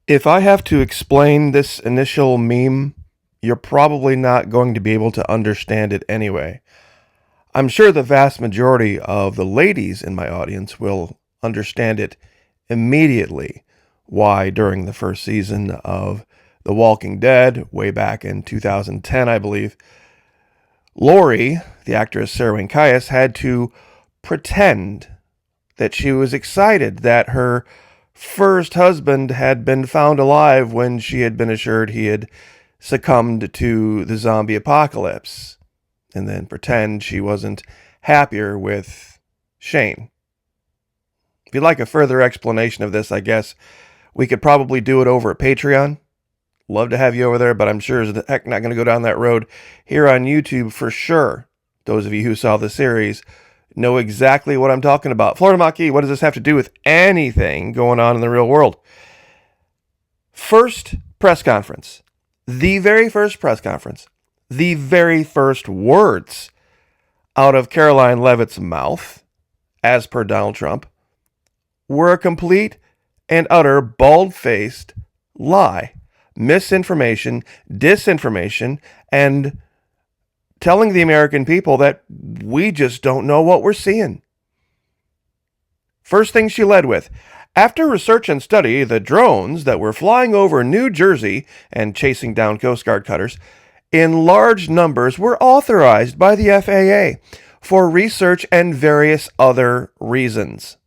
If I have to explain this initial meme, you're probably not going to be able to understand it anyway. I'm sure the vast majority of the ladies in my audience will understand it immediately. Why, during the first season of The Walking Dead, way back in 2010, I believe, Lori, the actress Sarah Wayne Caius, had to pretend that she was excited that her first husband had been found alive when she had been assured he had succumbed to the zombie apocalypse, and then pretend she wasn't happier with Shane. If you'd like a further explanation of this, I guess we could probably do it over at Patreon. Love to have you over there, but I'm sure as the heck not going to go down that road here on YouTube for sure. Those of you who saw the series know exactly what I'm talking about. Florida Maquis, what does this have to do with anything going on in the real world? First press conference. The very first press conference. The very first words out of Caroline Leavitt's mouth, as per Donald Trump, were a complete and utter bald-faced lie. Misinformation, disinformation, and telling the American people that we just don't know what we're seeing. First thing she led with, after research and study, the drones that were flying over New Jersey and chasing down Coast Guard cutters in large numbers were authorized by the FAA for research and various other reasons.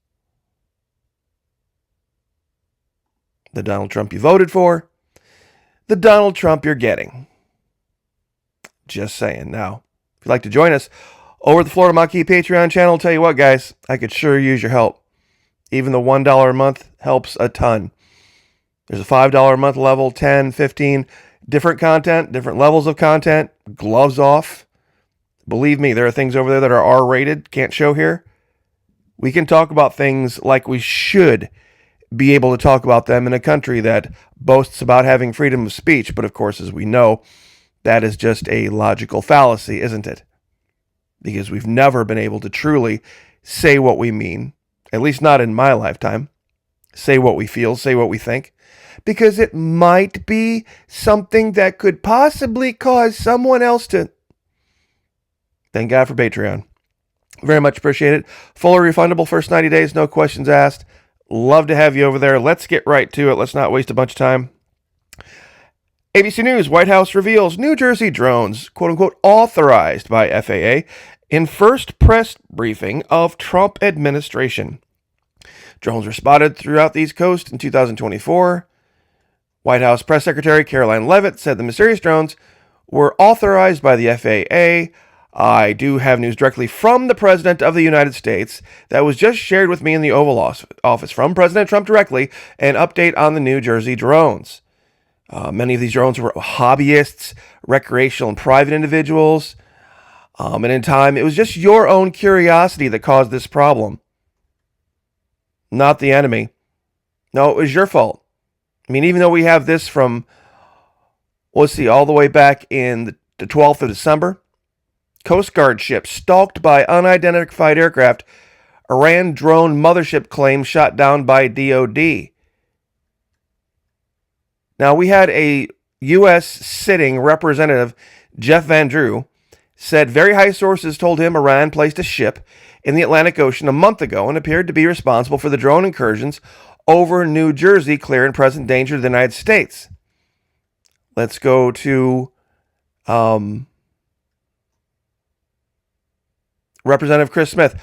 The Donald Trump you voted for, the Donald Trump you're getting. Just saying. Now, if you'd like to join us over the Florida Maquis Patreon channel, tell you what, guys, I could sure use your help. Even the $1 a month helps a ton. There's a $5 a month level, 10, 15, different content, different levels of content, gloves off. Believe me, there are things over there that are R-rated, can't show here. We can talk about things like we should be able to talk about them in a country that boasts about having freedom of speech. But of course, as we know, that is just a logical fallacy, isn't it? Because we've never been able to truly say what we mean, at least not in my lifetime, say what we feel, say what we think, because it might be something that could possibly cause someone else to... Thank God for Patreon. Very much appreciate it. Fully refundable first 90 days, no questions asked. Love to have you over there. Let's get right to it. Let's not waste a bunch of time. ABC News, White House reveals New Jersey drones, quote-unquote, authorized by FAA in first press briefing of Trump administration. Drones were spotted throughout the East Coast in 2024. White House Press Secretary Caroline Leavitt said the mysterious drones were authorized by the FAA. I do have news directly from the President of the United States that was just shared with me in the Oval Office from President Trump directly, an update on the New Jersey drones. Many of these drones were hobbyists, recreational and private individuals. And in time, it was just your own curiosity that caused this problem. Not the enemy. No, it was your fault. I mean, even though we have this from, let's see, all the way back in the 12th of December, Coast Guard ship stalked by unidentified aircraft, Iran drone mothership claim shot down by DOD. Now, we had a U.S. sitting representative, Jeff Van Drew, said very high sources told him Iran placed a ship in the Atlantic Ocean a month ago and appeared to be responsible for the drone incursions over New Jersey, clear and present danger to the United States. Let's go to Representative Chris Smith.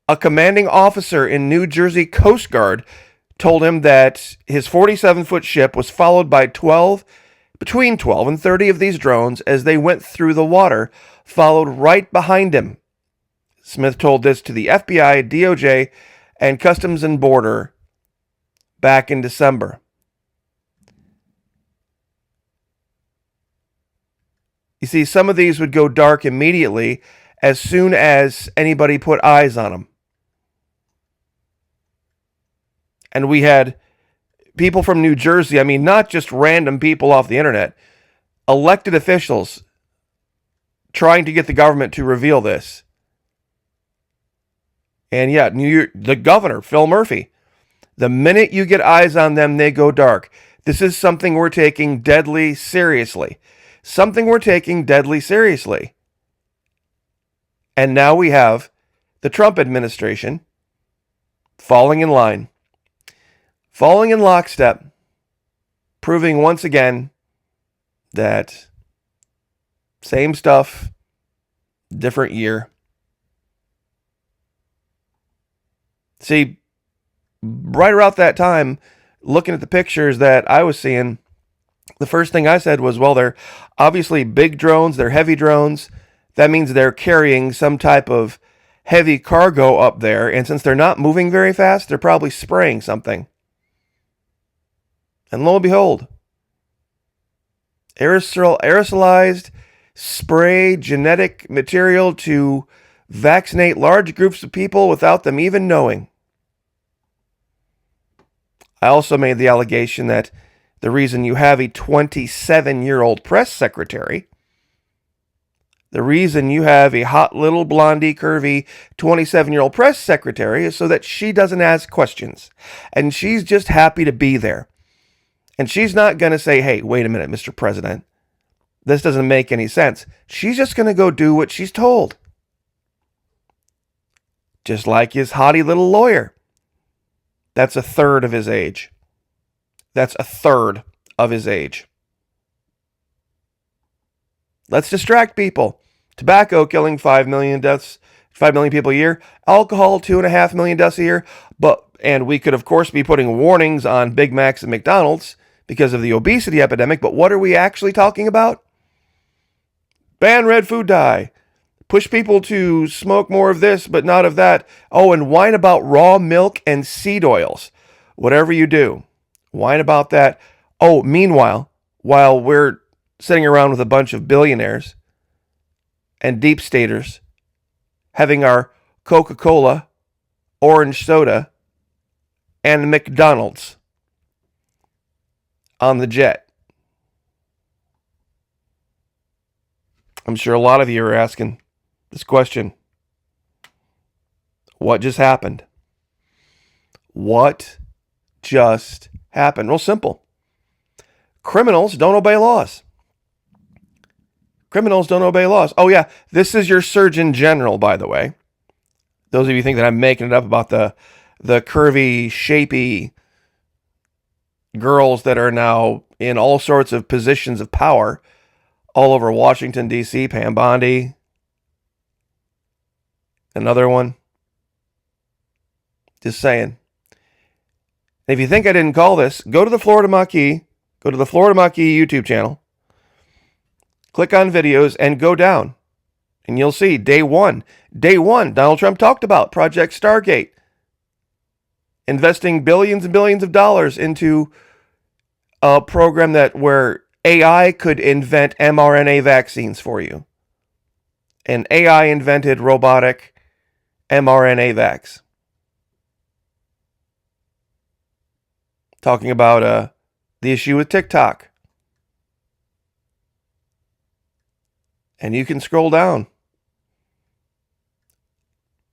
A commanding officer in New Jersey Coast Guard told him that his 47-foot ship was followed by between 12 and 30 of these drones as they went through the water, followed right behind him. Smith told this to the FBI, DOJ, and Customs and Border back in December. You see, some of these would go dark immediately as soon as anybody put eyes on them. And we had people from New Jersey, I mean, not just random people off the internet, elected officials trying to get the government to reveal this. And yeah, the governor, Phil Murphy, the minute you get eyes on them, they go dark. This is something we're taking deadly seriously. Something we're taking deadly seriously. And now we have the Trump administration falling in line, falling in lockstep, proving once again that same stuff, different year. See, right around that time, looking at the pictures that I was seeing, the first thing I said was, well, they're obviously big drones, they're heavy drones. That means they're carrying some type of heavy cargo up there, and since they're not moving very fast, they're probably spraying something. And lo and behold, aerosolized spray genetic material to vaccinate large groups of people without them even knowing. I also made the allegation that the reason you have a 27-year-old press secretary, the reason you have a hot little blondie, curvy 27-year-old press secretary is so that she doesn't ask questions. And she's just happy to be there. And she's not going to say, hey, wait a minute, Mr. President. This doesn't make any sense. She's just going to go do what she's told. Just like his haughty little lawyer. That's a third of his age. That's a third of his age. Let's distract people. Tobacco killing 5 million deaths, 5 million people a year. Alcohol, 2.5 million deaths a year. And we could, of course, be putting warnings on Big Macs and McDonald's because of the obesity epidemic. But what are we actually talking about? Ban red food dye. Push people to smoke more of this, but not of that. Oh, and whine about raw milk and seed oils. Whatever you do, whine about that. Oh, meanwhile, while we're sitting around with a bunch of billionaires and deep staters having our Coca-Cola, orange soda, and McDonald's on the jet. I'm sure a lot of you are asking this question. What just happened? What just happened? Real simple. Criminals don't obey laws. Criminals don't obey laws. Oh yeah, this is your Surgeon General, by the way. Those of you think that I'm making it up about the curvy, shapy girls that are now in all sorts of positions of power all over Washington, D.C., Pam Bondi, another one. Just saying. And if you think I didn't call this, go to the Florida Maquis. Go to the Florida Maquis YouTube channel. Click on videos and go down. And you'll see day one. Day one, Donald Trump talked about Project Stargate. Investing billions and billions of dollars into a program where AI could invent mRNA vaccines for you. And AI invented robotic mRNA vax. Talking about the issue with TikTok. And you can scroll down.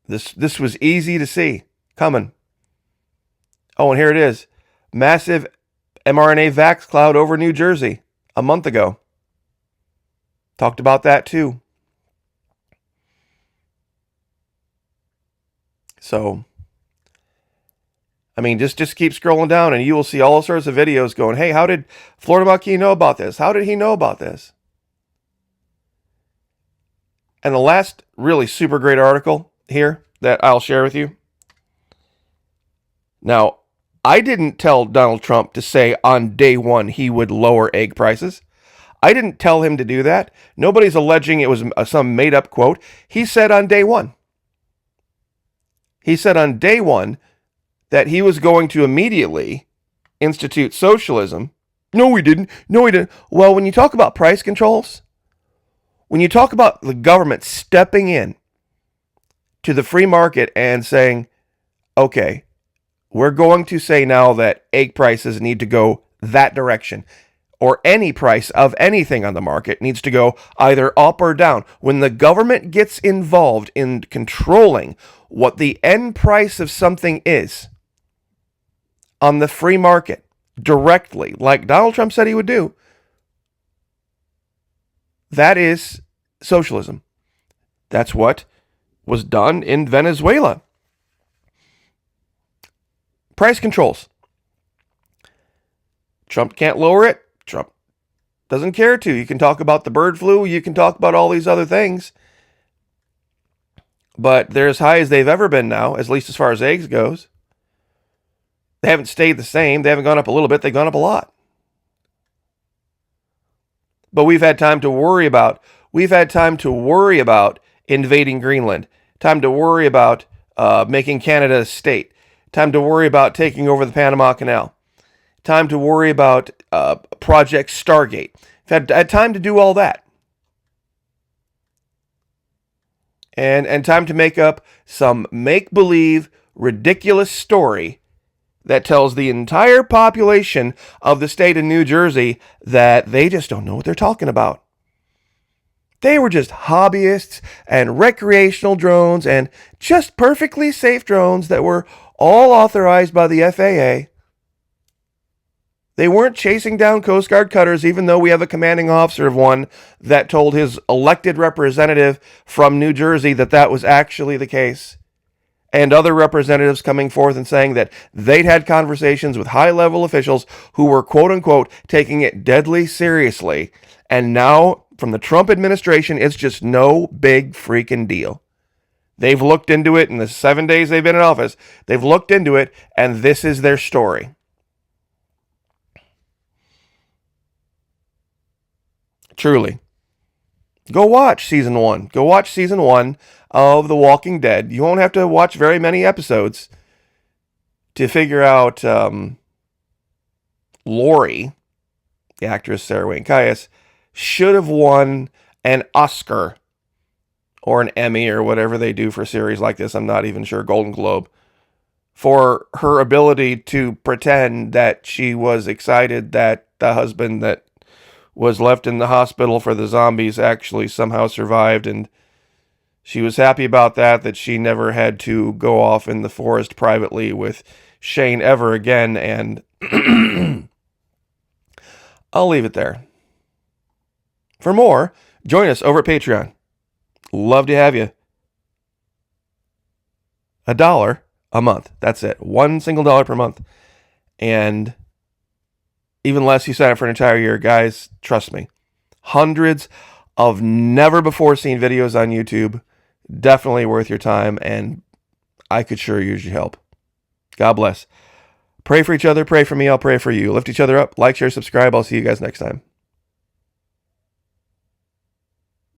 This was easy to see coming. Oh, and here it is. Massive mRNA vax cloud over New Jersey a month ago. Talked about that too. So, I mean, just keep scrolling down and you will see all sorts of videos going, hey, how did Florida Maquis know about this? How did he know about this? And the last really super great article here that I'll share with you. Now, I didn't tell Donald Trump to say on day one he would lower egg prices. I didn't tell him to do that. Nobody's alleging it was some made-up quote. He said on day one. He said on day one that he was going to immediately institute socialism. No, he didn't. No, he didn't. Well, when you talk about price controls, when you talk about the government stepping in to the free market and saying, okay, we're going to say now that egg prices need to go that direction, or any price of anything on the market needs to go either up or down. When the government gets involved in controlling what the end price of something is on the free market, directly, like Donald Trump said he would do, that is socialism. That's what was done in Venezuela. Price controls. Trump can't lower it. Trump doesn't care to. You can talk about the bird flu. You can talk about all these other things. But they're as high as they've ever been now, at least as far as eggs goes. They haven't stayed the same. They haven't gone up a little bit. They've gone up a lot. But we've had time to worry about invading Greenland. Time to worry about making Canada a state. Time to worry about taking over the Panama Canal. Time to worry about Project Stargate. We've had time to do all that. And time to make up some make-believe, ridiculous story that tells the entire population of the state of New Jersey that they just don't know what they're talking about. They were just hobbyists and recreational drones and just perfectly safe drones that were all authorized by the FAA. They weren't chasing down Coast Guard cutters, even though we have a commanding officer of one that told his elected representative from New Jersey that that was actually the case. And other representatives coming forth and saying that they'd had conversations with high-level officials who were, quote-unquote, taking it deadly seriously. And now, from the Trump administration, it's just no big freaking deal. They've looked into it in the 7 days they've been in office. They've looked into it, and this is their story. Truly. Go watch season 1. Go watch season 1 of The Walking Dead. You won't have to watch very many episodes to figure out Lori, the actress Sarah Wayne Caius, should have won an Oscar or an Emmy or whatever they do for a series like this. I'm not even sure. Golden Globe. For her ability to pretend that she was excited that the husband that was left in the hospital for the zombies actually somehow survived, and she was happy about that she never had to go off in the forest privately with Shane ever again, and I'll leave it there. For more, join us over at Patreon. Love to have you. $1 a month. That's it. $1 single per month. And even less, you sign up for an entire year. Guys, trust me. Hundreds of never-before-seen videos on YouTube. Definitely worth your time, and I could sure use your help. God bless. Pray for each other. Pray for me. I'll pray for you. Lift each other up. Like, share, subscribe. I'll see you guys next time.